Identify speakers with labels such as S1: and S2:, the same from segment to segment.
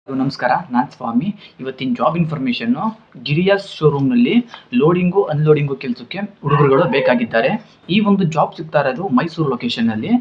S1: ನಮಸ್ಕಾರ, ನಾನು ಸ್ವಾಮಿ. ಇವತ್ತಿನ job information Girias ಶೋರೂಮ್ನಲ್ಲಿ loading unloading ಕೆಲಸಕ್ಕೆ ಹುಡುಗರುಗಳು ಬೇಕಾಗಿದ್ದಾರೆ. ಈ ಒಂದು ಜಾಬ್ ಸಿಗ್ತಾ ಇರೋದು ಮೈಸೂರು ಲೊಕೇಶನ್ನಲ್ಲಿ.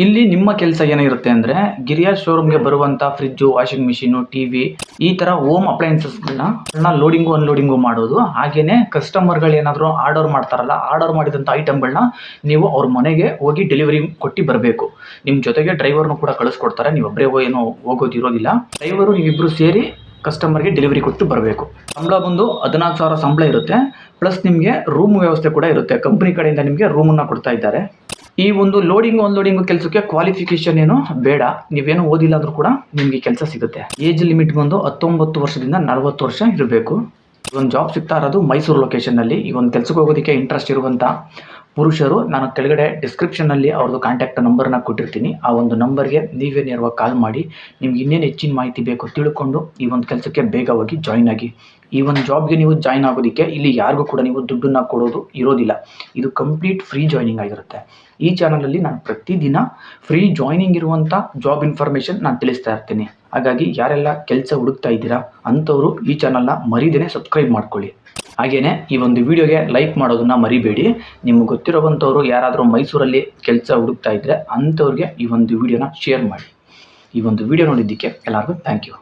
S1: ಇಲ್ಲಿ ನಿಮ್ಮ ಕೆಲಸ ಏನಿರುತ್ತೆ ಅಂದರೆ, ಗಿರಿಯಾಸ್ ಶೋರೂಮ್ಗೆ ಬರುವಂಥ ಫ್ರಿಜ್ಜು, ವಾಷಿಂಗ್ ಮಿಷಿನು, ಟಿವಿ ಈ ಥರ ಹೋಮ್ ಅಪ್ಲಯನ್ಸಸ್ಗಳನ್ನ ಲೋಡಿಂಗು ಅನ್ಲೋಡಿಂಗು ಮಾಡೋದು. ಹಾಗೆಯೇ ಕಸ್ಟಮರ್ಗಳು ಏನಾದರೂ ಆರ್ಡರ್ ಮಾಡ್ತಾರಲ್ಲ, ಆರ್ಡರ್ ಮಾಡಿದಂಥ ಐಟಮ್ಗಳನ್ನ ನೀವು ಅವ್ರ ಮನೆಗೆ ಹೋಗಿ ಡೆಲಿವರಿ ಕೊಟ್ಟು ಬರಬೇಕು. ನಿಮ್ಮ ಜೊತೆಗೆ ಡ್ರೈವರ್ನು ಕೂಡ ಕಳಿಸ್ಕೊಡ್ತಾರೆ. ನೀವು ಒಬ್ಬರೇ ಏನೋ ಹೋಗೋದಿರೋದಿಲ್ಲ. ಡ್ರೈವರು ನೀವಿಬ್ಬರು ಸೇರಿ ಕಸ್ಟಮರ್ಗೆ ಡೆಲಿವರಿ ಕೊಟ್ಟು ಬರಬೇಕು. ಸಂಬಳ ಬಂದು 14,000 ಸಂಬಳ ಇರುತ್ತೆ. ಪ್ಲಸ್ ನಿಮಗೆ ರೂಮ್ ವ್ಯವಸ್ಥೆ ಕೂಡ ಇರುತ್ತೆ. ಕಂಪ್ನಿ ಕಡೆಯಿಂದ ನಿಮಗೆ ರೂಮನ್ನು ಕೊಡ್ತಾ ಇದ್ದಾರೆ. ಈ ಒಂದು ಲೋಡಿಂಗು ಅನ್ಲೋಡಿಂಗು ಕೆಲಸಕ್ಕೆ ಕ್ವಾಲಿಫಿಕೇಷನ್ ಏನು ಬೇಡ. ನೀವೇನು ಓದಿಲ್ಲ ಅಂದರೂ ಕೂಡ ನಿಮಗೆ ಕೆಲಸ ಸಿಗುತ್ತೆ. ಏಜ್ ಲಿಮಿಟ್ ಬಂದು 19 ವರ್ಷದಿಂದ 40 ವರ್ಷ ಇರಬೇಕು. ಈ ಒಂದು ಜಾಬ್ ಸಿಗ್ತಾ ಇರೋದು ಮೈಸೂರು ಲೊಕೇಶನ್ನಲ್ಲಿ. ಈ ಒಂದು ಕೆಲಸಕ್ಕೆ ಹೋಗೋದಕ್ಕೆ ಇಂಟ್ರೆಸ್ಟ್ ಇರುವಂಥ ಪುರುಷರು, ನಾನು ಕೆಳಗಡೆ ಡಿಸ್ಕ್ರಿಪ್ಷನಲ್ಲಿ ಅವ್ರದ್ದು ಕಾಂಟ್ಯಾಕ್ಟ್ ನಂಬರ್ನ ಕೊಟ್ಟಿರ್ತೀನಿ. ಆ ಒಂದು ನಂಬರ್ಗೆ ನೀವೇ ನೇರವಾಗಿ ಕಾಲ್ ಮಾಡಿ ನಿಮ್ಗೆ ಇನ್ನೇನು ಹೆಚ್ಚಿನ ಮಾಹಿತಿ ಬೇಕು ತಿಳ್ಕೊಂಡು ಈ ಒಂದು ಕೆಲಸಕ್ಕೆ ಬೇಗ ಹೋಗಿ ಜಾಯ್ನ್ ಆಗಿ. ಈ ಒಂದು ಜಾಬ್ಗೆ ನೀವು ಜಾಯ್ನ್ ಆಗೋದಕ್ಕೆ ಇಲ್ಲಿ ಯಾರಿಗೂ ಕೂಡ ನೀವು ದುಡ್ಡನ್ನು ಕೊಡೋದು ಇರೋದಿಲ್ಲ. ಇದು ಕಂಪ್ಲೀಟ್ ಫ್ರೀ ಜಾಯ್ನಿಂಗ್ ಆಗಿರುತ್ತೆ. ಈ ಚಾನಲಲ್ಲಿ ನಾನು ಪ್ರತಿದಿನ ಫ್ರೀ ಜಾಯ್ನಿಂಗ್ ಇರುವಂಥ ಜಾಬ್ ಇನ್ಫಾರ್ಮೇಷನ್ ನಾನು ತಿಳಿಸ್ತಾ ಇರ್ತೀನಿ. ಹಾಗಾಗಿ ಯಾರೆಲ್ಲ ಕೆಲಸ ಹುಡುಕ್ತಾ ಇದ್ದೀರಾ ಅಂಥವರು ಈ ಚಾನಲ್ನ ಮರಿದೇನೆ ಸಬ್ಸ್ಕ್ರೈಬ್ ಮಾಡ್ಕೊಳ್ಳಿ. ಹಾಗೆಯೇ ಈ ಒಂದು ವಿಡಿಯೋಗೆ ಲೈಕ್ ಮಾಡೋದನ್ನು ಮರಿಬೇಡಿ. ನಿಮಗೆ ಗೊತ್ತಿರೋವಂಥವ್ರು ಯಾರಾದರೂ ಮೈಸೂರಲ್ಲಿ ಕೆಲಸ ಹುಡುಕ್ತಾ ಇದ್ದರೆ ಅಂಥವ್ರಿಗೆ ಈ ಒಂದು ವಿಡಿಯೋನ ಶೇರ್ ಮಾಡಿ. ಈ ಒಂದು ವಿಡಿಯೋ ನೋಡಿದ್ದಕ್ಕೆ ಎಲ್ಲರಿಗೂ ಥ್ಯಾಂಕ್ ಯು.